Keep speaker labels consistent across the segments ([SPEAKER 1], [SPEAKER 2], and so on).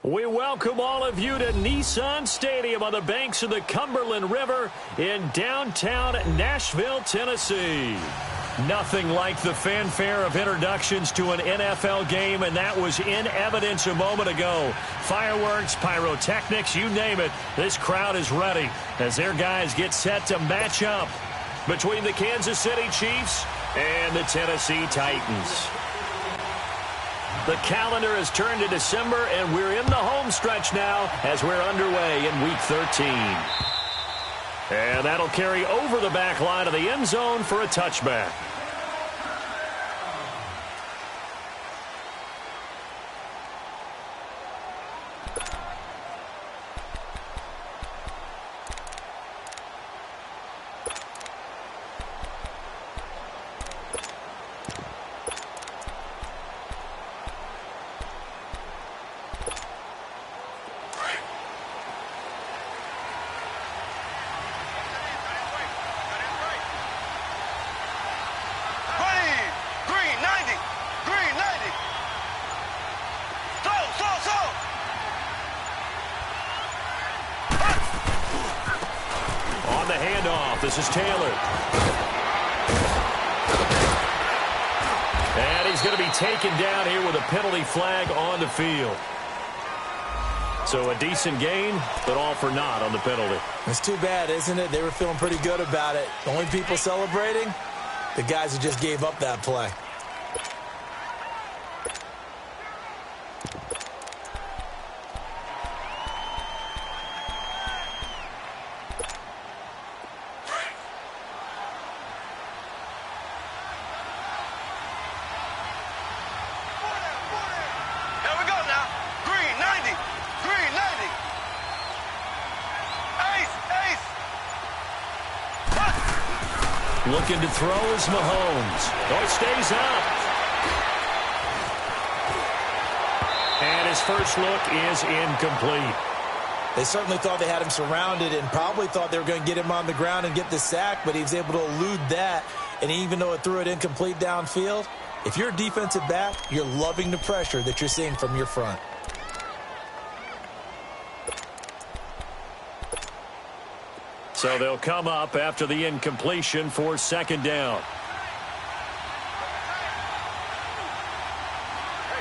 [SPEAKER 1] We welcome all of you to Nissan Stadium on the banks of the Cumberland River in downtown Nashville, Tennessee. Nothing like the fanfare of introductions to an NFL game, and that was in evidence a moment ago. Fireworks, pyrotechnics, you name it, this crowd is ready as their guys get set to match up between the Kansas City Chiefs and the Tennessee Titans. The calendar has turned to December, and we're in the home stretch now as we're underway in Week 13. And that'll carry over the back line of the end zone for a touchback. This is Taylor. And he's going to be taken down here with a penalty flag on the field. So a decent gain, but all for naught on the penalty.
[SPEAKER 2] It's too bad, isn't it? They were feeling pretty good about it. The only people celebrating, the guys who just gave up that play.
[SPEAKER 1] Looking to throw is Mahomes. Oh, it stays up. And his first look is incomplete.
[SPEAKER 2] They certainly thought they had him surrounded and probably thought they were going to get him on the ground and get the sack, but he was able to elude that. And even though it threw it incomplete downfield, if you're a defensive back, you're loving the pressure that you're seeing from your front.
[SPEAKER 1] So they'll come up after the incompletion for second down.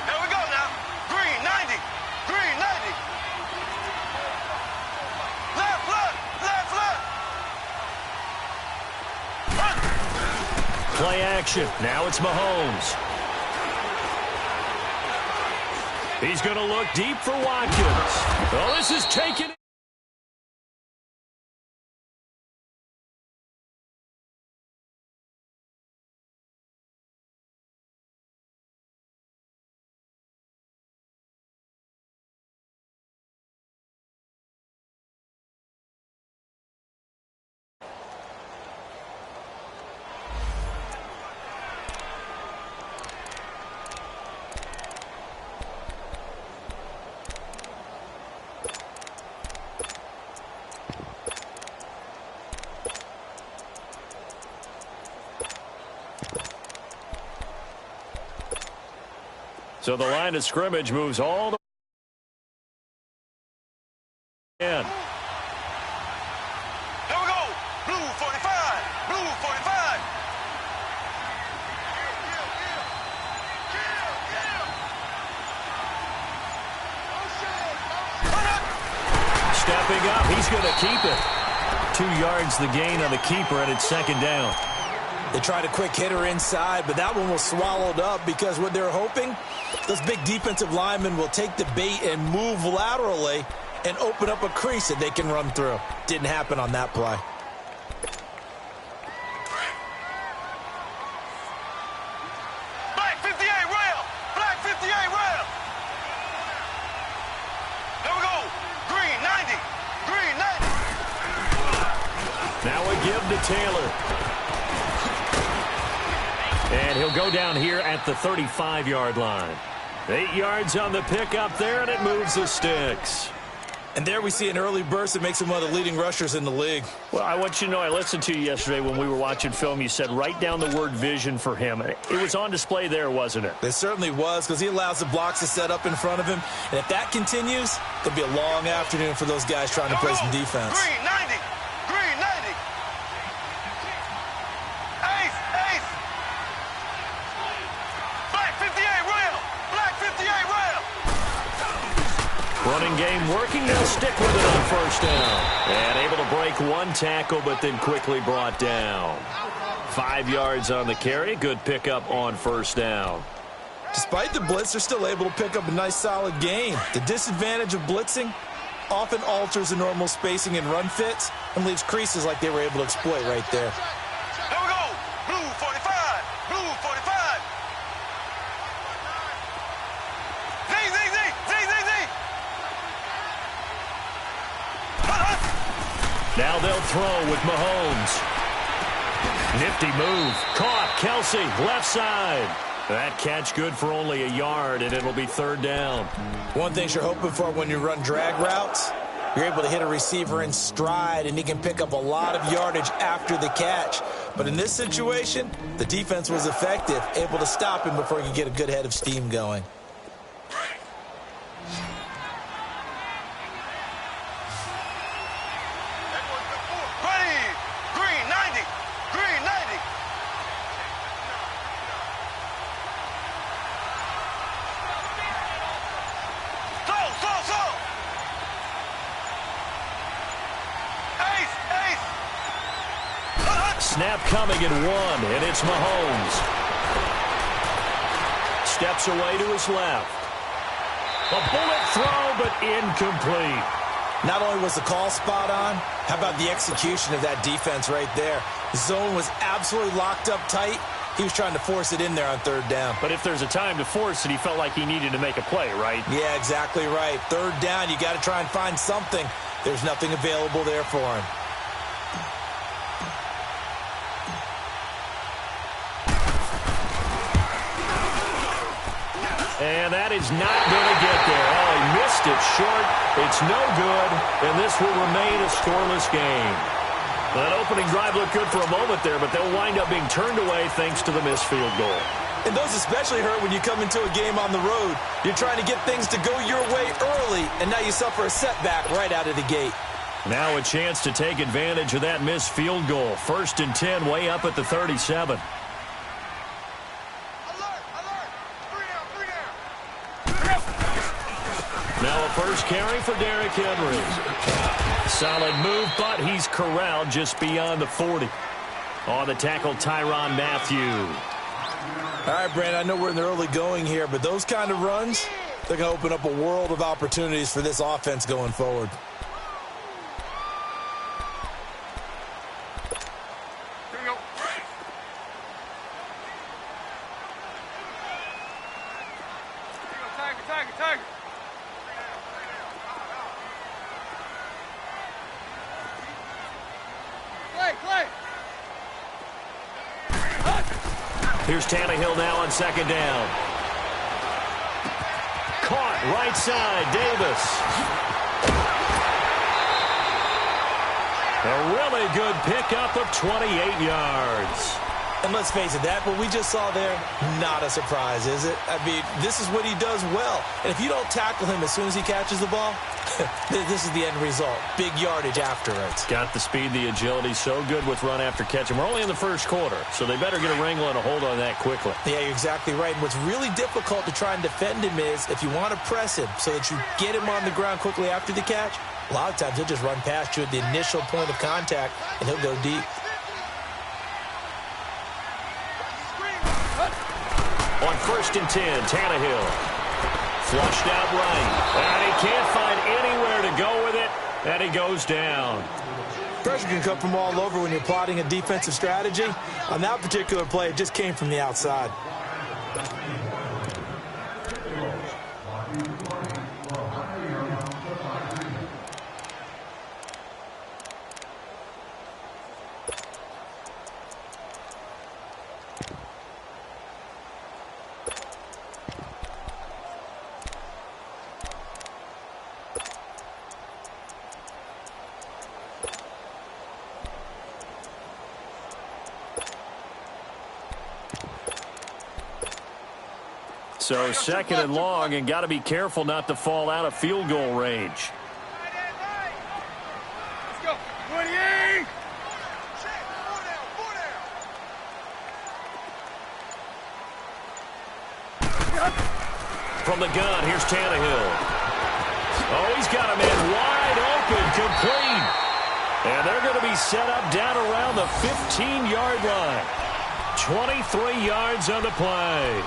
[SPEAKER 3] Here we go now. Green 90. Green 90. Left, left, left, left.
[SPEAKER 1] Play action. Now it's Mahomes. He's going to look deep for Watkins. Oh, this is taken. So the line of scrimmage moves all the way in.
[SPEAKER 3] Here we go. Blue 45. Blue 45.
[SPEAKER 1] Stepping up, he's going to keep it. 2 yards the gain on the keeper, and it's second down.
[SPEAKER 2] They tried a quick hitter inside, but that one was swallowed up because what they're hoping, those big defensive linemen will take the bait and move laterally and open up a crease that they can run through. Didn't happen on that play.
[SPEAKER 3] Black 58 rail. Black 58 rail. Here we go. Green 90. Green 90.
[SPEAKER 1] Now a give to Taylor. And he'll go down here at the 35-yard line. 8 yards on the pickup there, and it moves the sticks.
[SPEAKER 2] And there we see an early burst that makes him one of the leading rushers in the league.
[SPEAKER 1] Well, I want you to know, I listened to you yesterday when we were watching film. You said write down the word vision for him. It was on display there, wasn't it?
[SPEAKER 2] It certainly was, because he allows the blocks to set up in front of him. And if that continues, it'll be a long afternoon for those guys trying to play some defense.
[SPEAKER 3] Green 90. Green 90. Ace. Ace. Black 58 rail. Black 58 rail.
[SPEAKER 1] Running game working. They'll stick with it on first down. And able to break one tackle, but then quickly brought down. 5 yards on the carry. Good pickup on first down.
[SPEAKER 2] Despite the blitz, they're still able to pick up a nice, solid gain. The disadvantage of blitzing often alters the normal spacing and run fits and leaves creases like they were able to exploit right there.
[SPEAKER 3] There we go. Blue 45. Blue 45. Z.
[SPEAKER 1] Now they'll throw with Mahomes. Nifty move. Caught. Kelsey, left side. That catch good for only a yard, and it'll be third down.
[SPEAKER 2] One thing you're hoping for when you run drag routes, you're able to hit a receiver in stride, and he can pick up a lot of yardage after the catch. But in this situation, the defense was effective, able to stop him before he could get a good head of steam going.
[SPEAKER 3] Green 90. Green 90. Slow. Ace.
[SPEAKER 1] Snap coming at 1, and it's Mahomes. Steps away to his left. A bullet throw, but incomplete.
[SPEAKER 2] Not only was the call spot on, how about the execution of that defense right there? The zone was absolutely locked up tight. He was trying to force it in there on third down.
[SPEAKER 1] But if there's a time to force it, he felt like he needed to make a play, right?
[SPEAKER 2] Yeah, exactly right. Third down, you got to try and find something. There's nothing available there for him.
[SPEAKER 1] And that is not going to get there. Oh, he missed it short. It's no good, and this will remain a scoreless game. That opening drive looked good for a moment there, but they'll wind up being turned away thanks to the missed field goal.
[SPEAKER 2] And those especially hurt when you come into a game on the road. You're trying to get things to go your way early, and now you suffer a setback right out of the gate.
[SPEAKER 1] Now a chance to take advantage of that missed field goal. 1st and 10, way up at the 37. Now a first carry for Derrick Henry. Solid move, but he's corralled just beyond the 40. On the tackle, Tyrann Mathieu.
[SPEAKER 2] All right, Brandon, I know we're in the early going here, but those kind of runs, they're going to open up a world of opportunities for this offense going forward.
[SPEAKER 3] Tiger. Clay.
[SPEAKER 1] Here's Tannehill now on second down. Caught right side, Davis. A really good pickup of 28 yards.
[SPEAKER 2] And let's face it, that what we just saw there, not a surprise, is it? I mean, this is what he does well. And if you don't tackle him as soon as he catches the ball, this is the end result. Big yardage afterwards.
[SPEAKER 1] Got the speed, the agility, so good with run after catch. And we're only in the first quarter, so they better get a wrangle and a hold on that quickly.
[SPEAKER 2] Yeah, you're exactly right. And what's really difficult to try and defend him is if you want to press him so that you get him on the ground quickly after the catch, a lot of times he'll just run past you at the initial point of contact, and he'll go deep.
[SPEAKER 1] On 1st and 10, Tannehill. Flushed out right. And he can't find anywhere to go with it. And he goes down.
[SPEAKER 2] Pressure can come from all over when you're plotting a defensive strategy. On that particular play, it just came from the outside.
[SPEAKER 1] So 2nd and long, and got to be careful not to fall out of field goal range.
[SPEAKER 3] Let's go. 28.
[SPEAKER 1] From the gun, here's Tannehill. Oh, he's got a man wide open, complete. And they're going to be set up down around the 15-yard line. 23 yards on the play.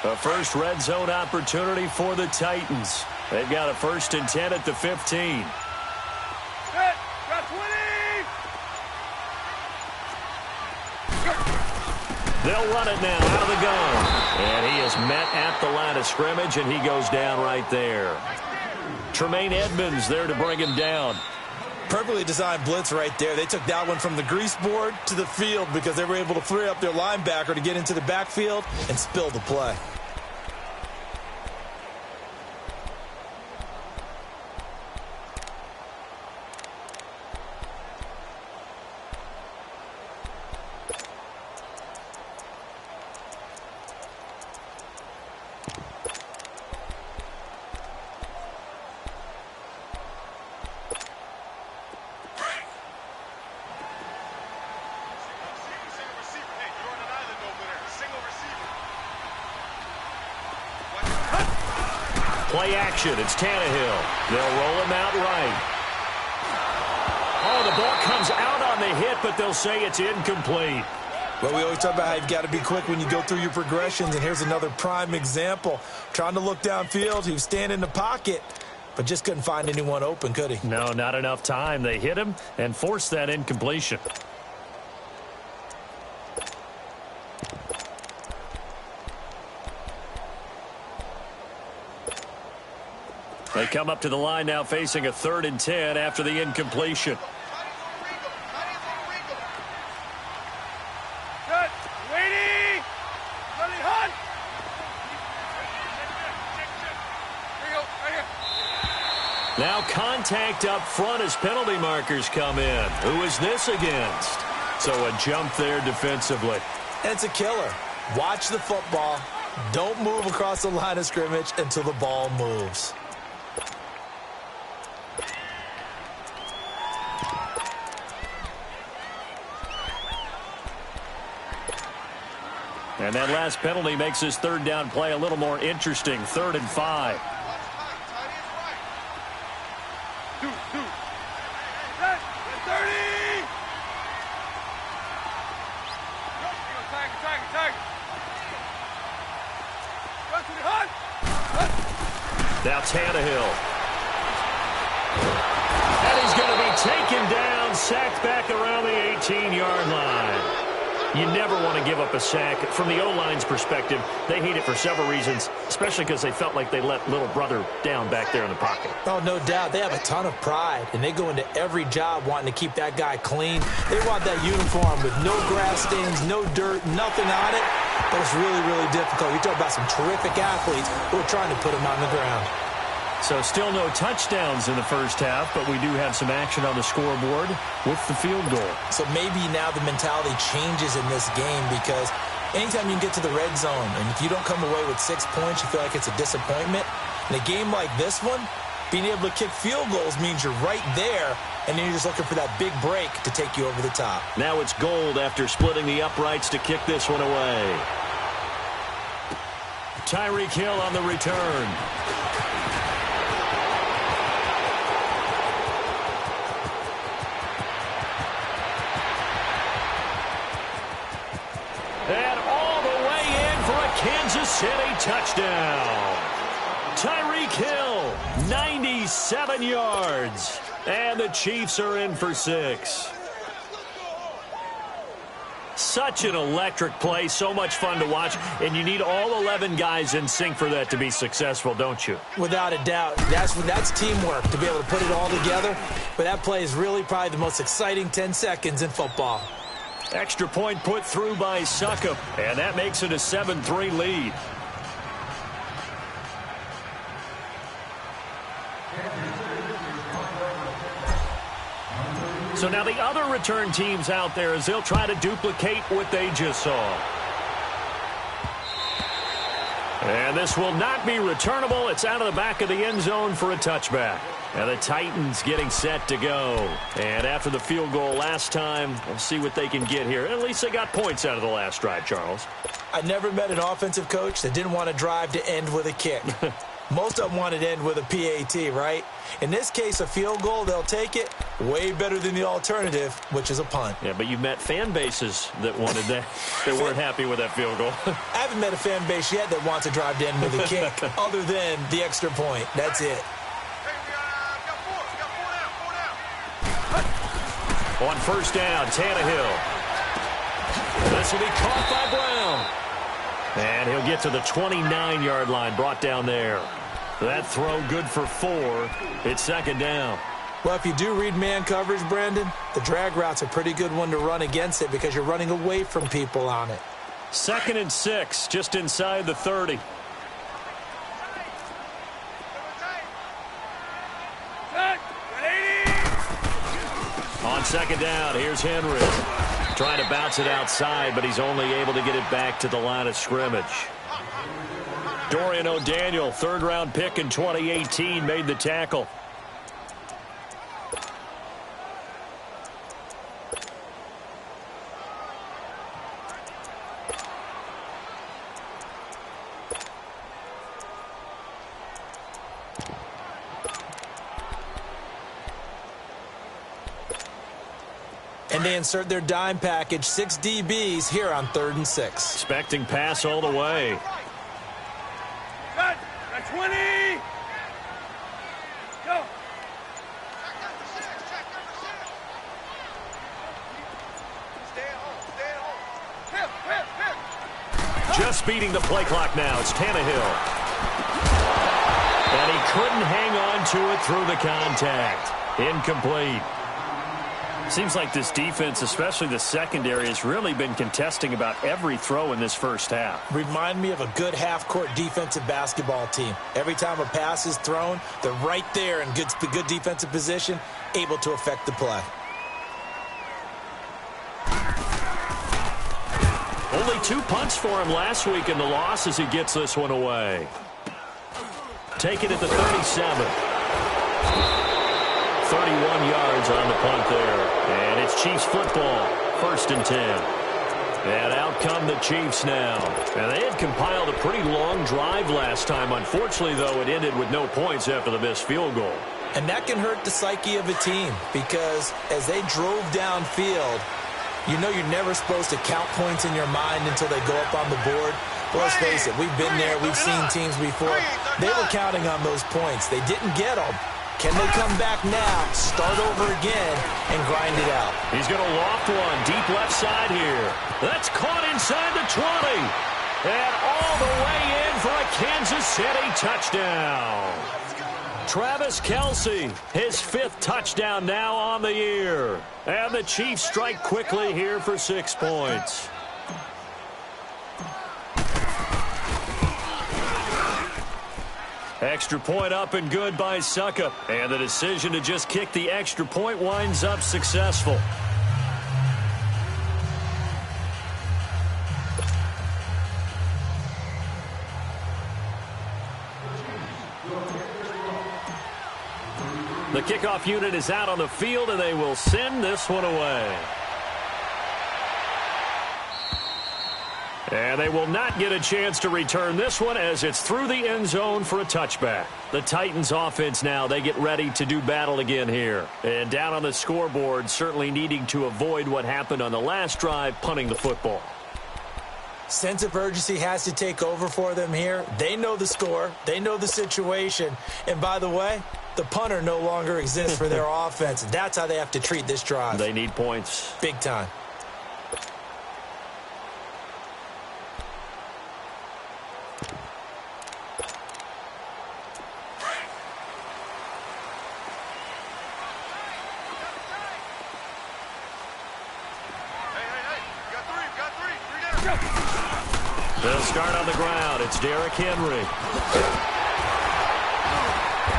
[SPEAKER 1] A first red zone opportunity for the Titans. They've got a 1st and 10 at the 15.
[SPEAKER 3] Set. Got 20.
[SPEAKER 1] They'll run it now out of the gun. And he is met at the line of scrimmage, and he goes down right there. Tremaine Edmonds there to bring him down.
[SPEAKER 2] Perfectly designed blitz right there. They took that one from the grease board to the field because they were able to free up their linebacker to get into the backfield and spill the play.
[SPEAKER 1] Play action. It's Tannehill. They'll roll him out right. Oh, the ball comes out on the hit, but they'll say it's incomplete.
[SPEAKER 2] Well, we always talk about how you've got to be quick when you go through your progressions, and here's another prime example. Trying to look downfield, he was standing in the pocket, but just couldn't find anyone open, could he?
[SPEAKER 1] No, not enough time. They hit him and forced that incompletion. They come up to the line now facing a 3rd and 10 after the incompletion.
[SPEAKER 3] Good. Waiting. Running hot. Here you go. Right here.
[SPEAKER 1] Now contact up front as penalty markers come in. Who is this against? So a jump there defensively.
[SPEAKER 2] And it's a killer. Watch the football. Don't move across the line of scrimmage until the ball moves.
[SPEAKER 1] And that last penalty makes his 3rd down play a little more interesting. 3rd and 5. Now Tannehill. And he's going to be taken down, sacked back around the 18-yard line. You never want to give up a sack. From the O-line's perspective, they hate it for several reasons, especially because they felt like they let little brother down back there in the pocket.
[SPEAKER 2] Oh, no doubt. They have a ton of pride, and they go into every job wanting to keep that guy clean. They want that uniform with no grass stains, no dirt, nothing on it. But it's really, really difficult. You talk about some terrific athletes who are trying to put him on the ground.
[SPEAKER 1] So still no touchdowns in the first half, but we do have some action on the scoreboard with the field goal. So
[SPEAKER 2] maybe now the mentality changes in this game because anytime you can get to the red zone, and if you don't come away with 6 points, you feel like it's a disappointment. In a game like this one, being able to kick field goals means you're right there, and then you're just looking for that big break to take you over the top.
[SPEAKER 1] Now it's Gold after splitting the uprights to kick this one away. Tyreek Hill on the return. And all the way in for a Kansas City touchdown. Tyreek Hill, 97 yards. And the Chiefs are in for 6. such an electric play, so much fun to watch, and you need all 11 guys in sync for that to be successful, don't you?
[SPEAKER 2] Without a doubt. That's teamwork to be able to put it all together. But that play is really probably the most exciting 10 seconds in football.
[SPEAKER 1] Extra point put through by Succop, and that makes it a 7-3 lead. So now the other return teams out there as they'll try to duplicate what they just saw. And this will not be returnable. It's out of the back of the end zone for a touchback. And the Titans getting set to go. And after the field goal last time, we'll see what they can get here. At least they got points out of the last drive, Charles.
[SPEAKER 2] I never met an offensive coach that didn't want a drive to end with a kick. Most of them wanted to end with a PAT, right? In this case, a field goal, they'll take it. Way better than the alternative, which is a punt.
[SPEAKER 1] Yeah, but you've met fan bases that wanted that. They weren't happy with that field goal.
[SPEAKER 2] I haven't met a fan base yet that wants a drive to end with a kick other than the extra point. That's it.
[SPEAKER 1] On first down, Tannehill. This will be caught by Brown. And he'll get to the 29-yard line, brought down there. That throw good for 4. It's second down.
[SPEAKER 2] Well, if you do read man coverage, Brandon, the drag route's a pretty good one to run against it because you're running away from people on it.
[SPEAKER 1] 2nd and 6, just inside the 30. On second down, here's Henry. Trying to bounce it outside, but he's only able to get it back to the line of scrimmage. Dorian O'Daniel, 3rd-round pick in 2018, made the tackle.
[SPEAKER 2] And they insert their dime package, 6 DBs here on 3rd and 6.
[SPEAKER 1] Expecting pass all the way.
[SPEAKER 3] Cut. 20. Go. Stay at home.
[SPEAKER 1] Just beating the play clock now. It's Tannehill. And he couldn't hang on to it through the contact. Incomplete. Seems like this defense, especially the secondary, has really been contesting about every throw in this first half.
[SPEAKER 2] Remind me of a good half-court defensive basketball team. Every time a pass is thrown, they're right there in good defensive position, able to affect the play.
[SPEAKER 1] Only 2 punts for him last week in the loss as he gets this one away. Take it at the 37. 31 yards on the punt there. And it's Chiefs football, 1st and 10. And out come the Chiefs now. And they had compiled a pretty long drive last time. Unfortunately, though, it ended with no points after the missed field goal.
[SPEAKER 2] And that can hurt the psyche of a team because as they drove downfield, you know you're never supposed to count points in your mind until they go up on the board. Well, let's face it, we've been there. We've seen teams before. They were counting on those points. They didn't get them. Can they come back now, start over again, and grind it out?
[SPEAKER 1] He's going to loft one deep left side here. That's caught inside the 20. And all the way in for a Kansas City touchdown. Travis Kelce, his 5th touchdown now on the year. And the Chiefs strike quickly here for 6 points. Extra point up and good by Succop. And the decision to just kick the extra point winds up successful. The kickoff unit is out on the field, and they will send this one away. And they will not get a chance to return this one as it's through the end zone for a touchback. The Titans offense now, they get ready to do battle again here. And down on the scoreboard, certainly needing to avoid what happened on the last drive, punting the football.
[SPEAKER 2] Sense of urgency has to take over for them here. They know the score. They know the situation. And by the way, the punter no longer exists for their offense. That's how they have to treat this drive.
[SPEAKER 1] They need points.
[SPEAKER 2] Big time.
[SPEAKER 1] They'll start on the ground. It's Derrick Henry.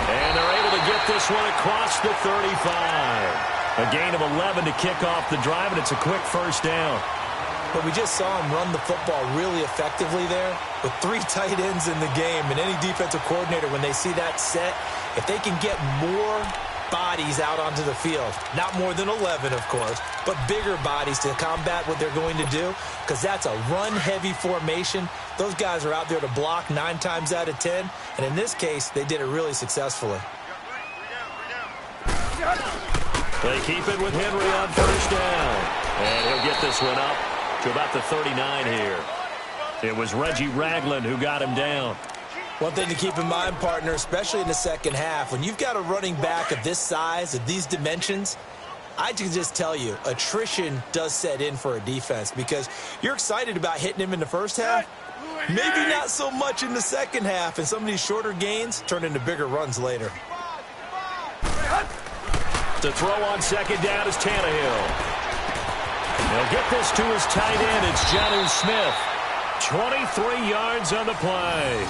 [SPEAKER 1] And they're able to get this one across the 35. A gain of 11 to kick off the drive, and it's a quick first down.
[SPEAKER 2] But we just saw him run the football really effectively there with 3 tight ends in the game. And any defensive coordinator, when they see that set, if they can get more bodies out onto the field, not more than 11, of course, but bigger bodies to combat what they're going to do, because that's a run-heavy formation. Those guys are out there to block 9 times out of 10, and in this case, they did it really successfully.
[SPEAKER 1] They keep it with Henry on first down, and he'll get this one up to about the 39 here. It was Reggie Ragland who got him down.
[SPEAKER 2] One thing to keep in mind, partner, especially in the second half, when you've got a running back of this size, of these dimensions, I can just tell you, attrition does set in for a defense because you're excited about hitting him in the first half. Maybe not so much in the second half, and some of these shorter gains turn into bigger runs later.
[SPEAKER 1] To throw on second down is Tannehill. He'll get this to his tight end. It's Jonnu Smith. 23 yards on the play.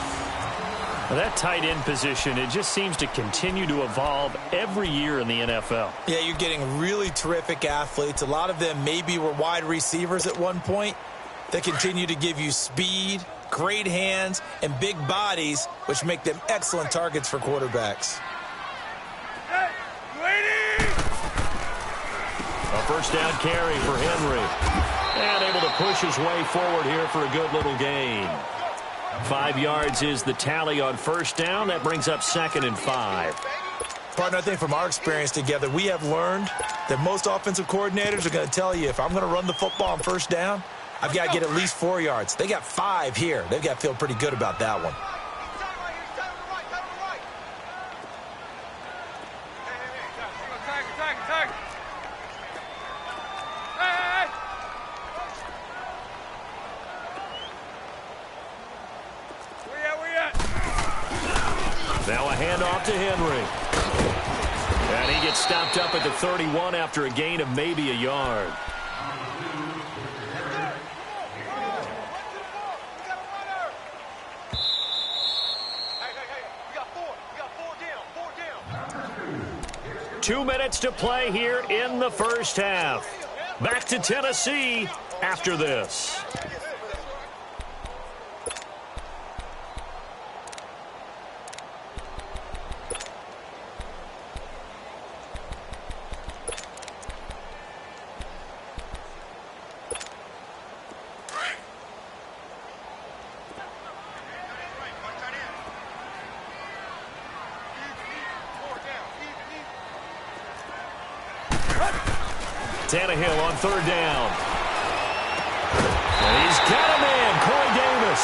[SPEAKER 1] That tight end position, it just seems to continue to evolve every year in the NFL.
[SPEAKER 2] Yeah, you're getting really terrific athletes. A lot of them maybe were wide receivers at one point. They continue to give you speed, great hands, and big bodies, which make them excellent targets for quarterbacks.
[SPEAKER 1] A first down carry for Henry. And able to push his way forward here for a good little gain. 5 yards is the tally on first down. That brings up 2nd and 5.
[SPEAKER 2] Partner, I think from our experience together, we have learned that most offensive coordinators are going to tell you, if I'm going to run the football on first down, I've got to get at least 4 yards. They got 5 here. They've got to feel pretty good about that one.
[SPEAKER 1] Now a handoff to Henry. And he gets stopped up at the 31 after a gain of maybe a yard. Two minutes to play here in the first half. Back to Tennessee after this. Tannehill on third down. And he's got a man, Corey Davis.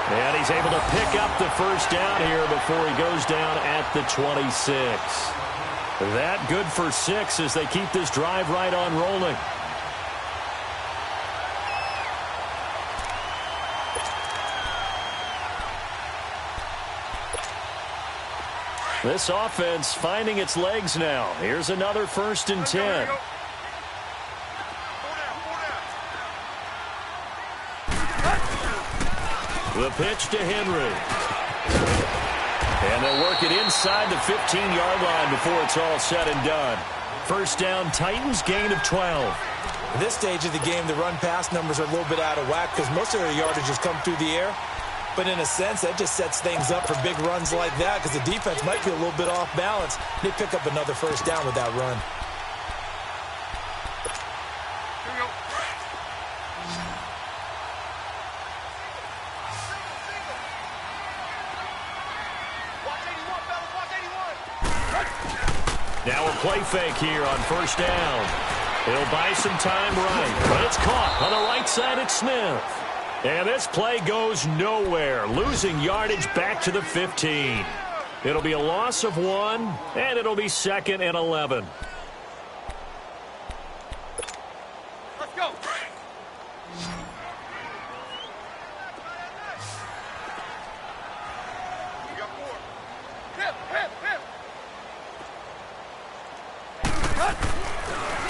[SPEAKER 1] And he's able to pick up the first down here before he goes down at the 26. That good for 6 as they keep this drive right on rolling. This offense finding its legs now. Here's another 1st and 10. The pitch to Henry. And they'll work it inside the 15-yard line before it's all said and done. First down, Titans, gain of 12.
[SPEAKER 2] At this stage of the game, the run-pass numbers are a little bit out of whack because most of their yardage has come through the air. But in a sense, that just sets things up for big runs like that because the defense might be a little bit off balance. They pick up another first down with that run.
[SPEAKER 1] Now a play fake here on first down. He'll buy some time right, but it's caught on the right side at Smith. And this play goes nowhere, losing yardage back to the 15. It'll be a loss of 1, and it'll be 2nd and 11.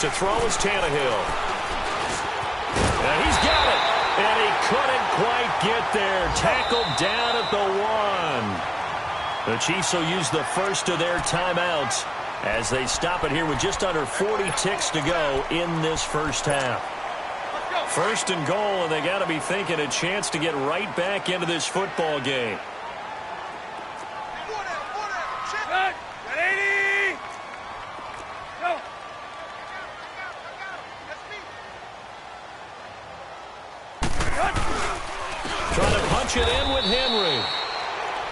[SPEAKER 1] To throw is Tannehill. And he's got it. And he couldn't quite get there. Tackled down at the 1. The Chiefs will use the first of their timeouts as they stop it here with just under 40 ticks to go in this first half. First and goal, and they got to be thinking a chance to get right back into this football game. Trying to punch it in with Henry.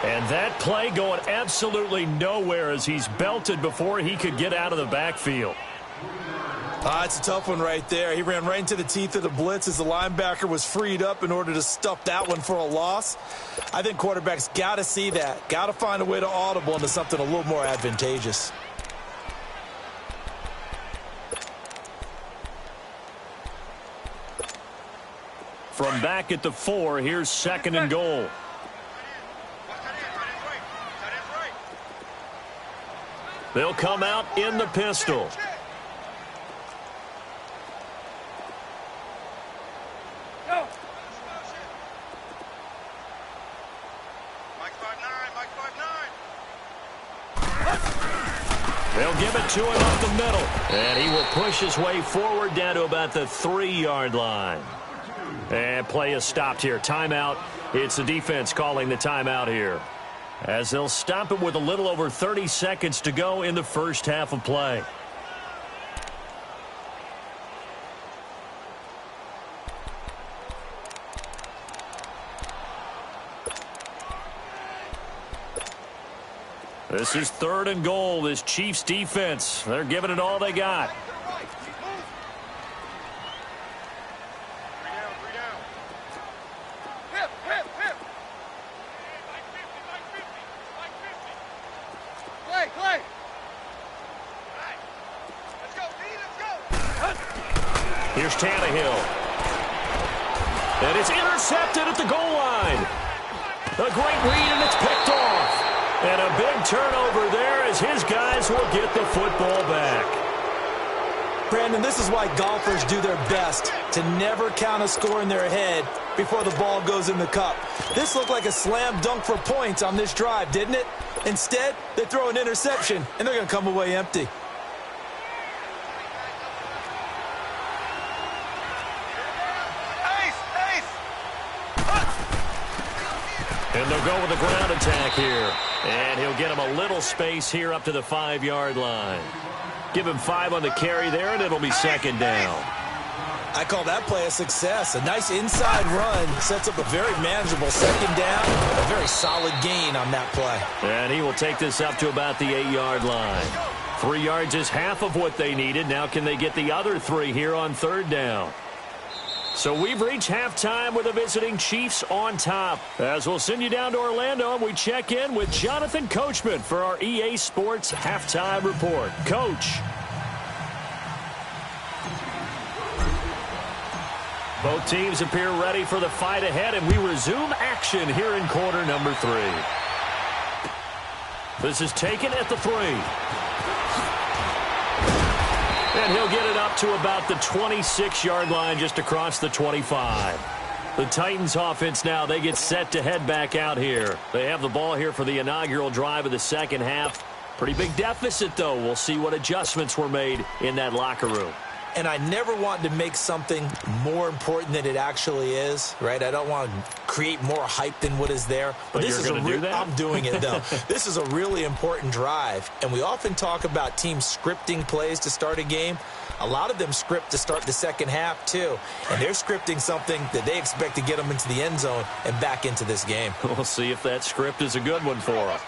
[SPEAKER 1] And that play going absolutely nowhere as he's belted before he could get out of the backfield.
[SPEAKER 2] It's a tough one right there. He ran right into the teeth of the blitz as the linebacker was freed up in order to stuff that one for a loss. I think quarterbacks got to see that. Got to find a way to audible into something a little more advantageous.
[SPEAKER 1] From back at the 4, here's second and goal. They'll come out in the pistol. They'll give it to him up the middle. And he will push his way forward down to about the 3-yard line. And play is stopped here. Timeout. It's the defense calling the timeout here, as they'll stop it with a little over 30 seconds to go in the first half of play. This is third and goal. This Chiefs defense, they're giving it all they got. Here's Tannehill. And it's intercepted at the goal line. A great read, and it's picked off. And a big turnover there as his guys will get the football back.
[SPEAKER 2] Brandon, this is why golfers do their best to never count a score in their head before the ball goes in the cup. This looked like a slam dunk for points on this drive, didn't it? Instead, they throw an interception, and they're going to come away empty.
[SPEAKER 1] And they'll go with the ground attack here. And he'll get him a little space here up to the 5-yard line. Give him 5 on the carry there, and it'll be second down.
[SPEAKER 2] I call that play a success. A nice inside run sets up a very manageable second down. A very solid gain on that play.
[SPEAKER 1] And he will take this up to about the 8-yard line. 3 yards is half of what they needed. Now can they get the other 3 here on third down? So we've reached halftime with the visiting Chiefs on top. As we'll send you down to Orlando, and we check in with Jonathan Coachman for our EA Sports Halftime Report. Coach. Both teams appear ready for the fight ahead, and we resume action here in quarter number 3. This is taken at the 3. And he'll get it up to about the 26-yard line, just across the 25. The Titans offense now, they get set to head back out here. They have the ball here for the inaugural drive of the second half. Pretty big deficit, though. We'll see what adjustments were made in that locker room.
[SPEAKER 2] And I never want to make something more important than it actually is, right? I don't want to create more hype than what is there.
[SPEAKER 1] But this you're going to do that?
[SPEAKER 2] I'm doing it, though. This is a really important drive. And we often talk about teams scripting plays to start a game. A lot of them script to start the second half, too. And they're scripting something that they expect to get them into the end zone and back into this game.
[SPEAKER 1] We'll see if that script is a good one for them.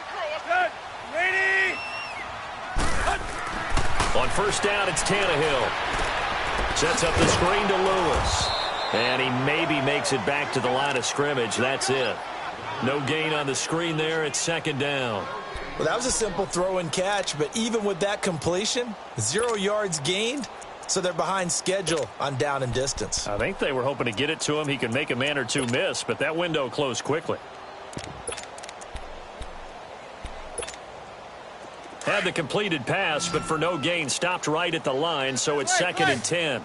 [SPEAKER 1] On first down, it's Tannehill. Sets up the screen to Lewis. And he maybe makes it back to the line of scrimmage. That's it. No gain on the screen there. It's second down.
[SPEAKER 2] Well, that was a simple throw and catch, but even with that completion, 0 yards gained, so they're behind schedule on down and distance.
[SPEAKER 1] I think they were hoping to get it to him. He could make a man or two miss, but that window closed quickly. Had the completed pass, but for no gain, stopped right at the line, so it's second and 10.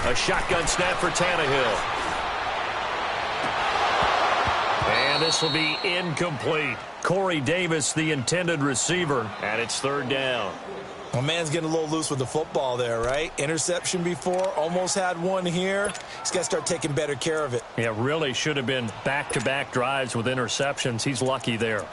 [SPEAKER 1] A shotgun snap for Tannehill. And this will be incomplete. Corey Davis, the intended receiver, and it's third down.
[SPEAKER 2] My man's getting a little loose with the football there, right? Interception before, almost had one here. He's got to start taking better care of it.
[SPEAKER 1] Yeah, really should have been back-to-back drives with interceptions. He's lucky there.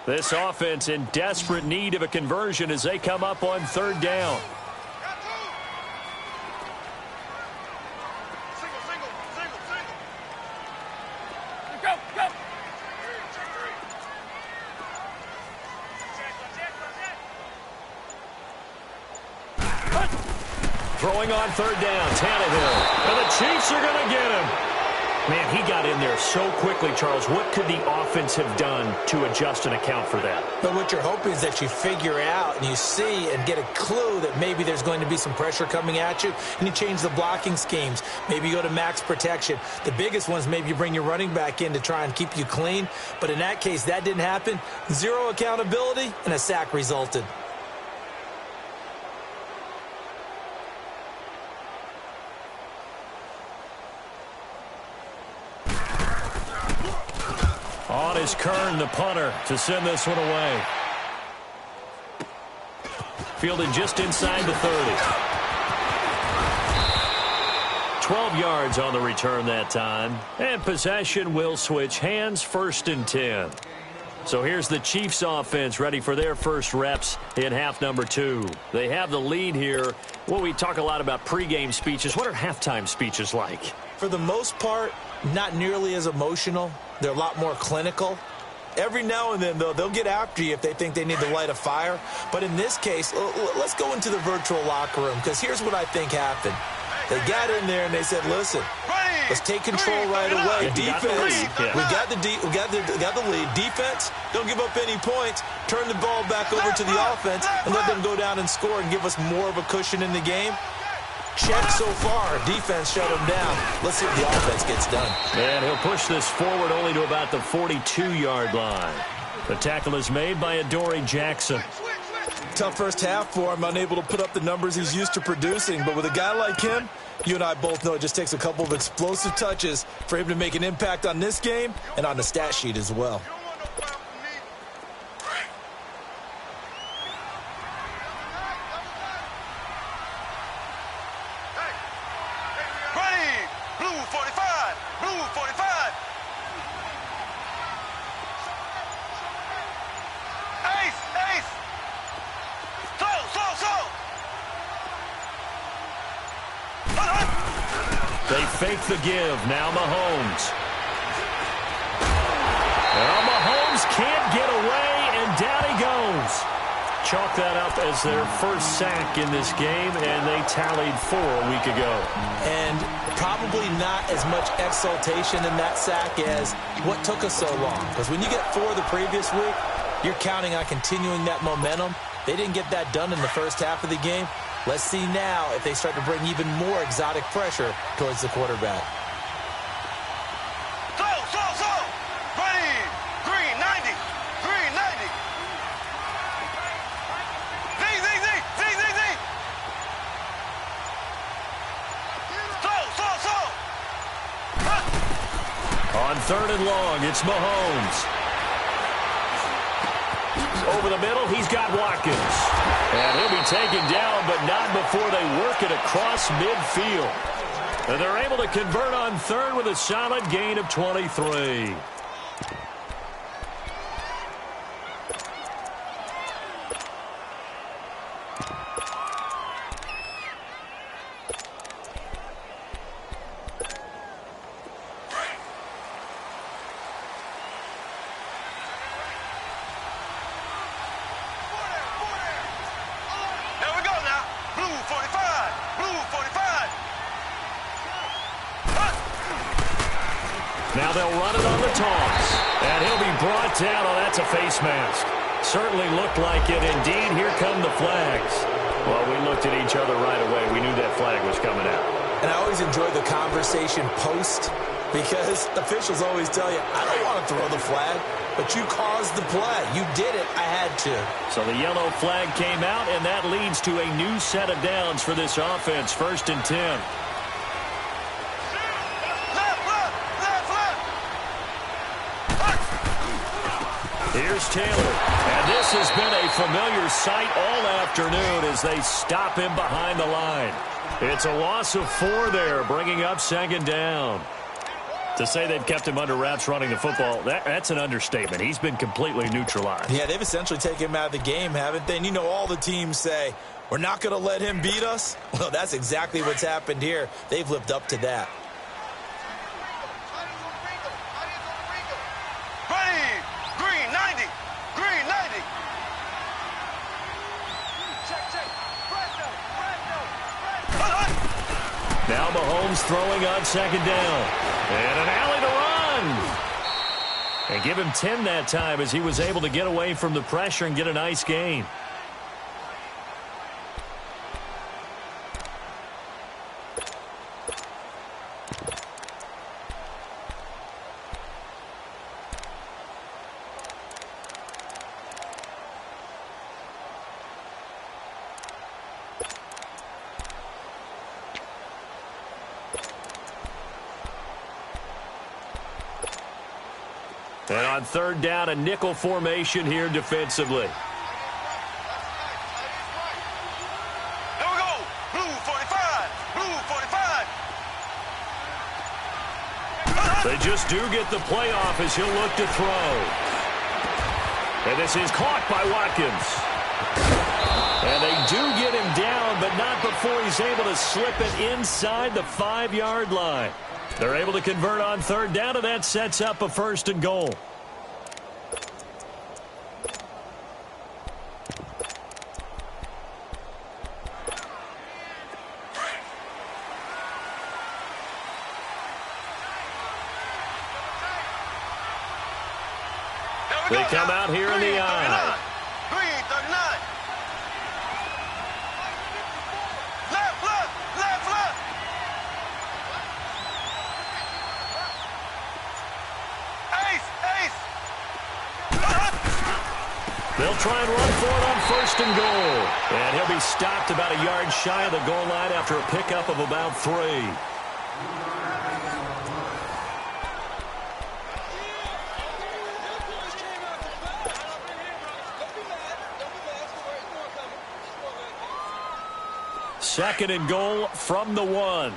[SPEAKER 1] This offense in desperate need of a conversion as they come up on third down. Throwing on third down, Tannehill. And the Chiefs are going to get him. Man, he got in there so quickly, Charles. What could the offense have done to adjust and account for that?
[SPEAKER 2] But what you're hoping is that you figure out and you see and get a clue that maybe there's going to be some pressure coming at you, and you change the blocking schemes. Maybe you go to max protection. The biggest ones, maybe you bring your running back in to try and keep you clean. But in that case, that didn't happen. Zero accountability, and a sack resulted.
[SPEAKER 1] On is Kern, the punter, to send this one away. Fielded just inside the 30. 12 yards on the return that time. And possession will switch hands, first and 10. So here's the Chiefs offense ready for their first reps in half number 2. They have the lead here. Well, we talk a lot about pregame speeches. What are halftime speeches like?
[SPEAKER 2] For the most part, not nearly as emotional. They're a lot more clinical. Every now and then, though, they'll get after you if they think they need to light a fire. But in this case, let's go into the virtual locker room, because here's what I think happened. They got in there and they said, listen, let's take control right away. Defense, we got the lead. Defense, don't give up any points. Turn the ball back over to the offense and let them go down and score and give us more of a cushion in the game. Check so far. Defense shut him down. Let's see if the offense gets done.
[SPEAKER 1] And he'll push this forward only to about the 42-yard line. The tackle is made by Adoree Jackson.
[SPEAKER 2] Tough first half for him, unable to put up the numbers he's used to producing. But with a guy like him, you and I both know it just takes a couple of explosive touches for him to make an impact on this game and on the stat sheet as well.
[SPEAKER 1] They fake the give. Now Mahomes. Well, Mahomes can't get away, and down he goes. Chalk that up as their first sack in this game, and they tallied 4 a week ago.
[SPEAKER 2] And probably not as much exultation in that sack as what took us so long. Because when you get 4 the previous week, you're counting on continuing that momentum. They didn't get that done in the first half of the game. Let's see now if they start to bring even more exotic pressure towards the quarterback.
[SPEAKER 3] Ready. Green 90. Green 90. Z.
[SPEAKER 1] On third and long, it's Mahomes. Over the middle, he's got Watkins. And he'll be taken down, but not before they work it across midfield. And they're able to convert on third with a solid gain of 23. Now they'll run it on the toss. And he'll be brought down. Oh, that's a face mask. Certainly looked like it. Indeed, here come the flags. Well, we looked at each other right away. We knew that flag was coming out.
[SPEAKER 2] And I always enjoy the conversation post because officials always tell you, I don't want to throw the flag, but you caused the play. You did it. I had to.
[SPEAKER 1] So the yellow flag came out, and that leads to a new set of downs for this offense. 1st and 10. Here's Taylor, and this has been a familiar sight all afternoon as they stop him behind the line. It's a loss of 4 there, bringing up 2nd down. To say they've kept him under wraps running the football, that's an understatement. He's been completely neutralized.
[SPEAKER 2] Yeah, they've essentially taken him out of the game, haven't they? And you know all the teams say, we're not going to let him beat us. Well, that's exactly what's happened here. They've lived up to that.
[SPEAKER 1] Now Mahomes throwing on 2nd down. And an alley to run. And give him 10 that time as he was able to get away from the pressure and get a nice gain. And on 3rd down, a nickel formation here defensively.
[SPEAKER 3] Here we go. Blue 45. Blue 45.
[SPEAKER 1] They just do get the playoff as he'll look to throw. And this is caught by Watkins. And they do get him down, but not before he's able to slip it inside the 5-yard line. They're able to convert on 3rd down, and that sets up a 1st and goal. They come out here in the eye.
[SPEAKER 3] Green 39. Left, left, left, left. Ace, ace.
[SPEAKER 1] They'll try and run for it on 1st and goal. And he'll be stopped about a yard shy of the goal line after a pickup of about 3. Second and goal from the 1.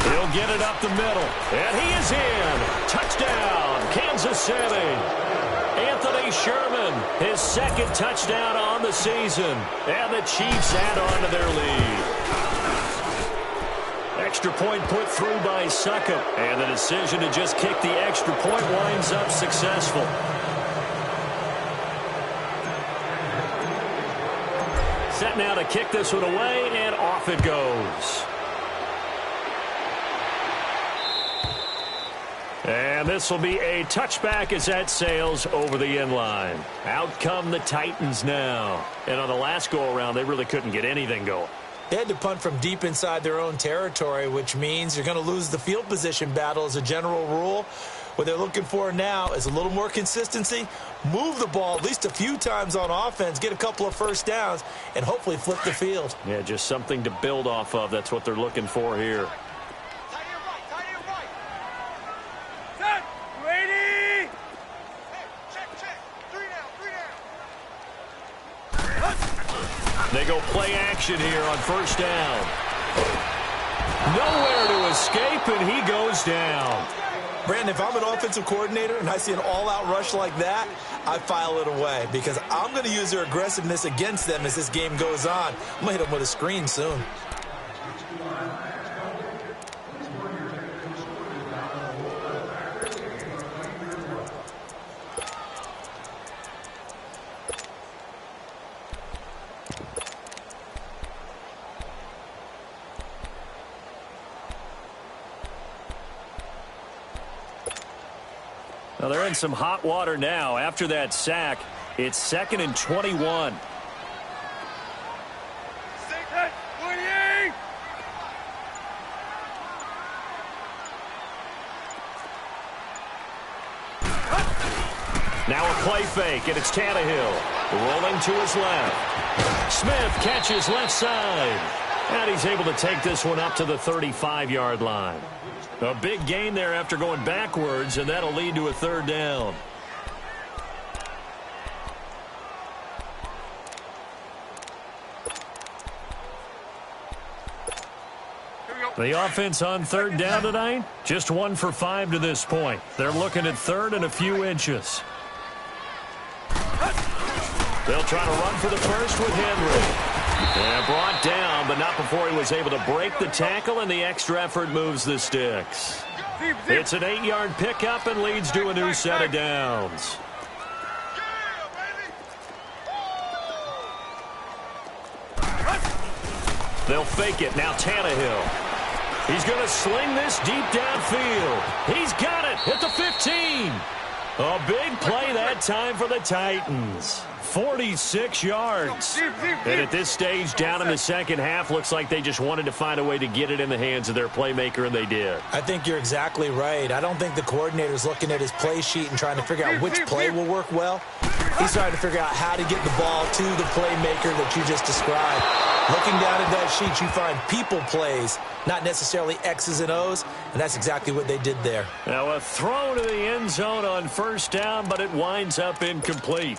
[SPEAKER 1] He'll get it up the middle. And he is in. Touchdown, Kansas City. Anthony Sherman, his 2nd touchdown on the season. And the Chiefs add on to their lead. Extra point put through by Succop. And the decision to just kick the extra point winds up successful. Set now to kick this one away, and off it goes. And this will be a touchback as that sails over the end line. Out come the Titans now. And on the last go-around, they really couldn't get anything going.
[SPEAKER 2] They had to punt from deep inside their own territory, which means you're going to lose the field position battle as a general rule. What they're looking for now is a little more consistency, move the ball at least a few times on offense, get a couple of 1st downs, and hopefully flip the field.
[SPEAKER 1] Yeah, just something to build off of. That's what they're looking for here. They go play action here on 1st down. Nowhere to escape, and he goes down.
[SPEAKER 2] Brandon, if I'm an offensive coordinator and I see an all-out rush like that, I file it away because I'm going to use their aggressiveness against them as this game goes on. I'm going to hit them with a screen soon.
[SPEAKER 1] Well, they're in some hot water now. After that sack, it's 2nd and 21. Now a play fake, and it's Tannehill rolling to his left. Smith catches left side, and he's able to take this one up to the 35-yard line. A big gain there after going backwards, and that'll lead to a 3rd down. The offense on 3rd down tonight, just 1 for 5 to this point. They're looking at 3rd and a few inches. They'll try to run for the first with Henry. And brought down, but not before he was able to break the tackle, and the extra effort moves the sticks. It's an 8-yard pickup and leads to a new set of downs. They'll fake it. Now Tannehill. He's going to sling this deep downfield. He's got it at the 15. A big play that time for the Titans. 46 yards. And at this stage, down in the second half, looks like they just wanted to find a way to get it in the hands of their playmaker, and they did.
[SPEAKER 2] I think you're exactly right. I don't think the coordinator's looking at his play sheet and trying to figure out which play will work well. He's trying to figure out how to get the ball to the playmaker that you just described. Looking down at that sheet, you find people plays, not necessarily X's and O's, and that's exactly what they did there.
[SPEAKER 1] Now a throw to the end zone on 1st down, but it winds up incomplete.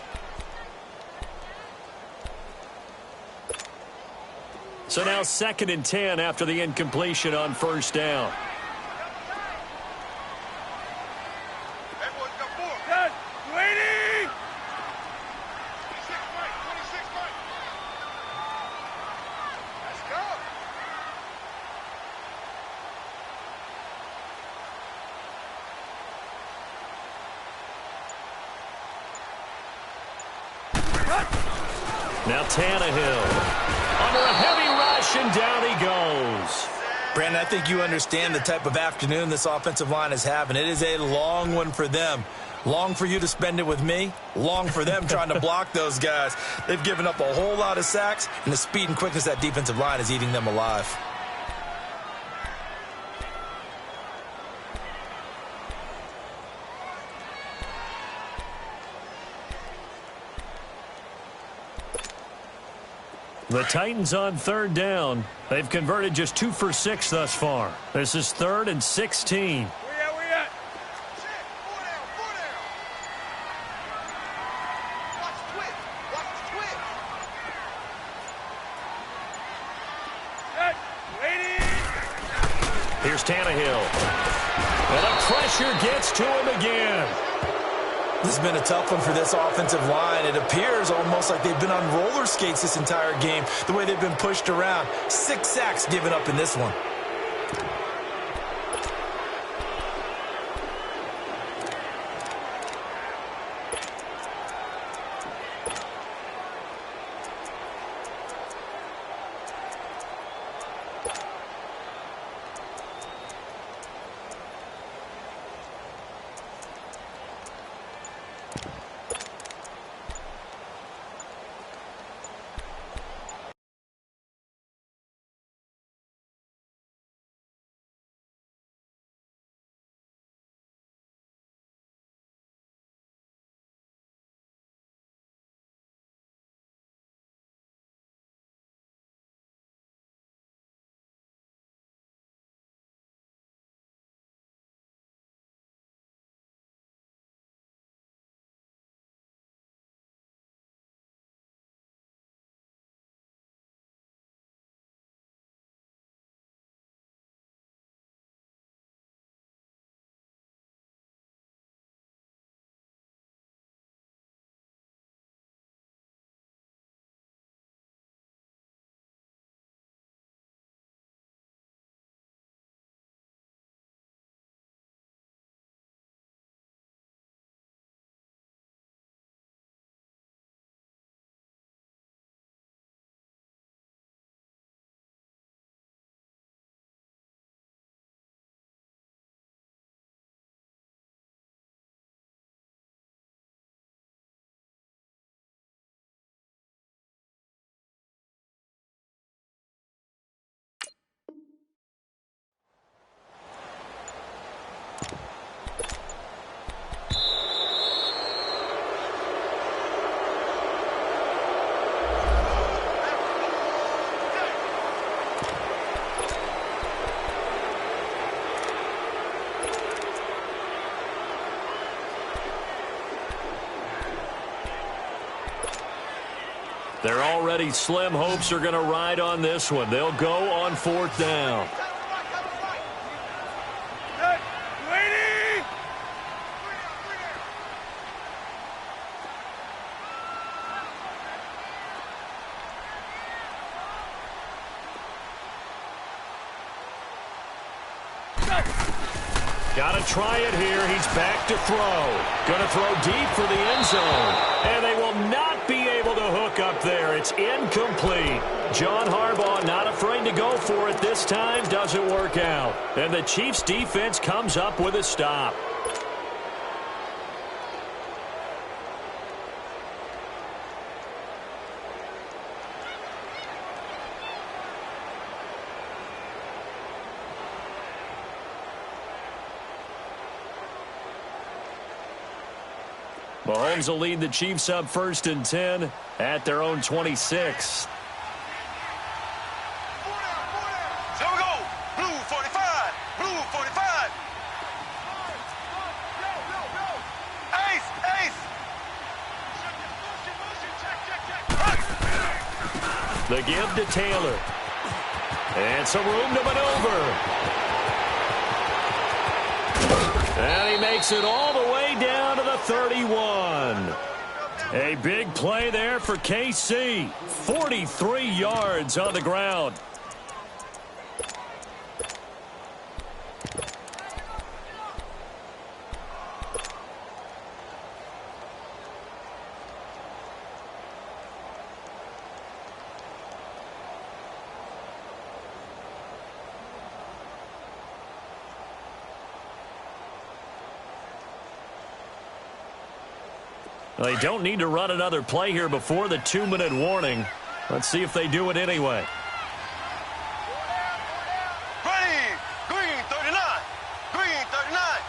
[SPEAKER 1] So now 2nd and 10 after the incompletion on 1st down. Now Tannehill under a heavy rush, and down he goes.
[SPEAKER 2] Brandon, I think you understand the type of afternoon this offensive line is having. It is a long one for them. Long for you to spend it with me. Long for them trying to block those guys. They've given up a whole lot of sacks, and the speed and quickness of that defensive line is eating them alive.
[SPEAKER 1] The Titans on 3rd down. They've converted just 2 for 6 thus far. This is 3rd and 16. Here's Tannehill. And the pressure gets to him again.
[SPEAKER 2] This has been a tough one for this offensive line. It appears almost like they've been on roller skates this entire game, the way they've been pushed around. 6 sacks given up in this one.
[SPEAKER 1] Their already slim hopes are going to ride on this one. They'll go on 4th down. Got to try it here. He's back to throw. Going to throw deep for the end zone. And they will not be able to hook up there. It's incomplete. John Harbaugh not afraid to go for it this time. Doesn't work out. And the Chiefs defense comes up with a stop. Mahomes will lead the Chiefs up 1st and 10 at their own 26.
[SPEAKER 3] Here we go. Blue 45. Blue 45. Ace. Ace.
[SPEAKER 1] The give to Taylor. And some room to maneuver. And he makes it all the way down to the 31. A big play there for KC. 43 yards on the ground. They don't need to run another play here before the 2-minute warning. Let's see if they do it anyway.
[SPEAKER 3] Ready. Green 39. Green 39.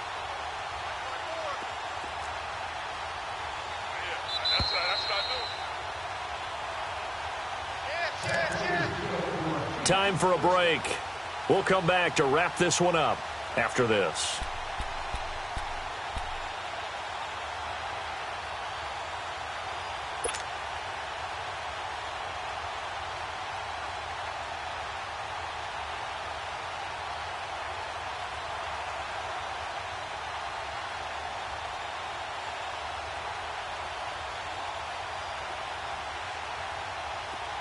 [SPEAKER 3] That's what I do.
[SPEAKER 1] Time for a break. We'll come back to wrap this one up after this.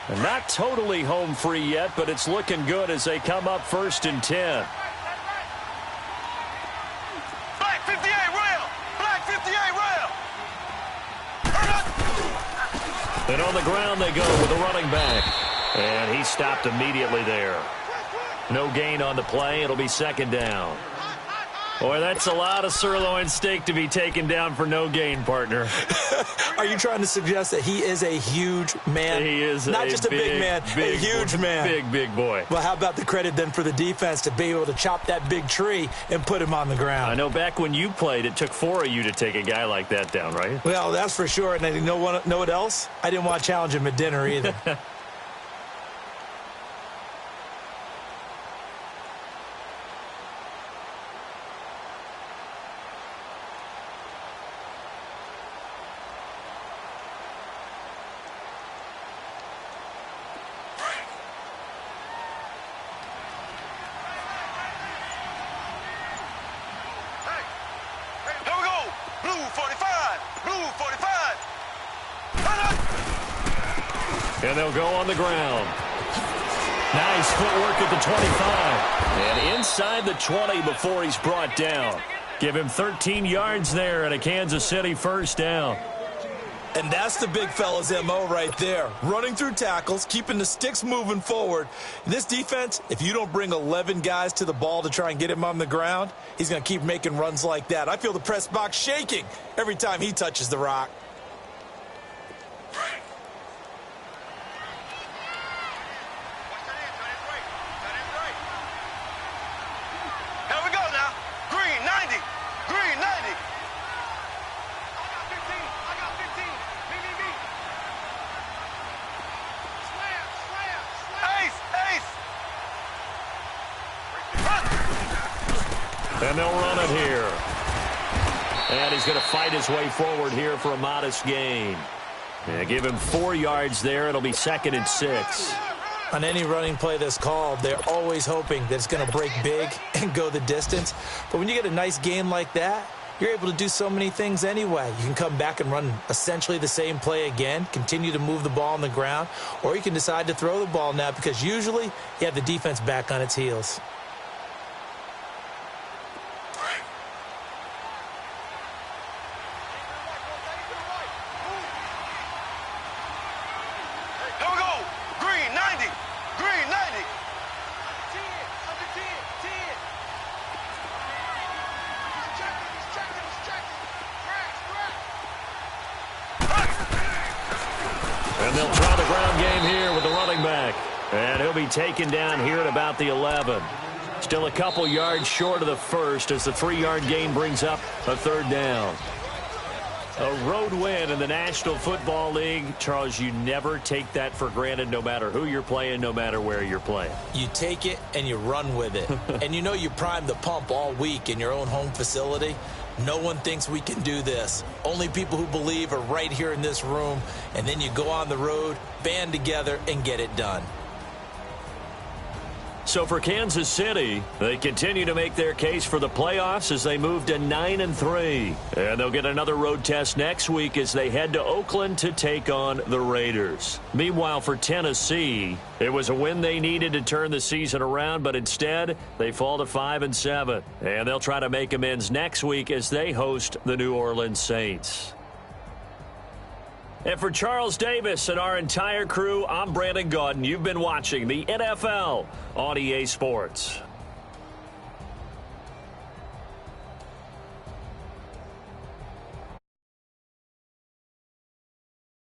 [SPEAKER 1] And not totally home free yet, but it's looking good as they come up 1st and 10.
[SPEAKER 3] Black 58 rail. Black 58 rail.
[SPEAKER 1] And on the ground they go with the running back. And he stopped immediately there. No gain on the play. It'll be 2nd down. Boy, that's a lot of sirloin steak to be taken down for no gain, partner.
[SPEAKER 2] Are you trying to suggest that he is a huge man?
[SPEAKER 1] He is
[SPEAKER 2] not just a big man, a huge man.
[SPEAKER 1] Big boy.
[SPEAKER 2] Well, how about the credit then for the defense to be able to chop that big tree and put him on the ground?
[SPEAKER 1] I know back when you played, it took 4 of you to take a guy like that down, right?
[SPEAKER 2] Well, that's for sure. And you know what else? I didn't want to challenge him at dinner either.
[SPEAKER 1] And they'll go on the ground. Nice footwork at the 25. And inside the 20 before he's brought down. Give him 13 yards there and a Kansas City 1st down.
[SPEAKER 2] And that's the big fella's MO right there. Running through tackles, keeping the sticks moving forward. This defense, if you don't bring 11 guys to the ball to try and get him on the ground, he's going to keep making runs like that. I feel the press box shaking every time he touches the rock.
[SPEAKER 1] And they'll run it here. And he's going to fight his way forward here for a modest gain. Yeah, give him 4 yards there. It'll be 2nd and 6.
[SPEAKER 2] On any running play that's called, they're always hoping that it's going to break big and go the distance. But when you get a nice game like that, you're able to do so many things anyway. You can come back and run essentially the same play again, continue to move the ball on the ground, or you can decide to throw the ball now because usually you have the defense back on its heels.
[SPEAKER 1] And they'll try the ground game here with the running back. And he'll be taken down here at about the 11. Still a couple yards short of the first as the 3-yard gain brings up a 3rd down. A road win in the National Football League. Charles, you never take that for granted no matter who you're playing, no matter where you're playing.
[SPEAKER 2] You take it and you run with it. And you know you primed the pump all week in your own home facility. No one thinks we can do this. Only people who believe are right here in this room. And then you go on the road, band together, and get it done.
[SPEAKER 1] So for Kansas City, they continue to make their case for the playoffs as they move to 9-3. And they'll get another road test next week as they head to Oakland to take on the Raiders. Meanwhile, for Tennessee, it was a win they needed to turn the season around, but instead they fall to 5-7. And they'll try to make amends next week as they host the New Orleans Saints. And for Charles Davis and our entire crew, I'm Brandon Gaudin. You've been watching the NFL on EA Sports.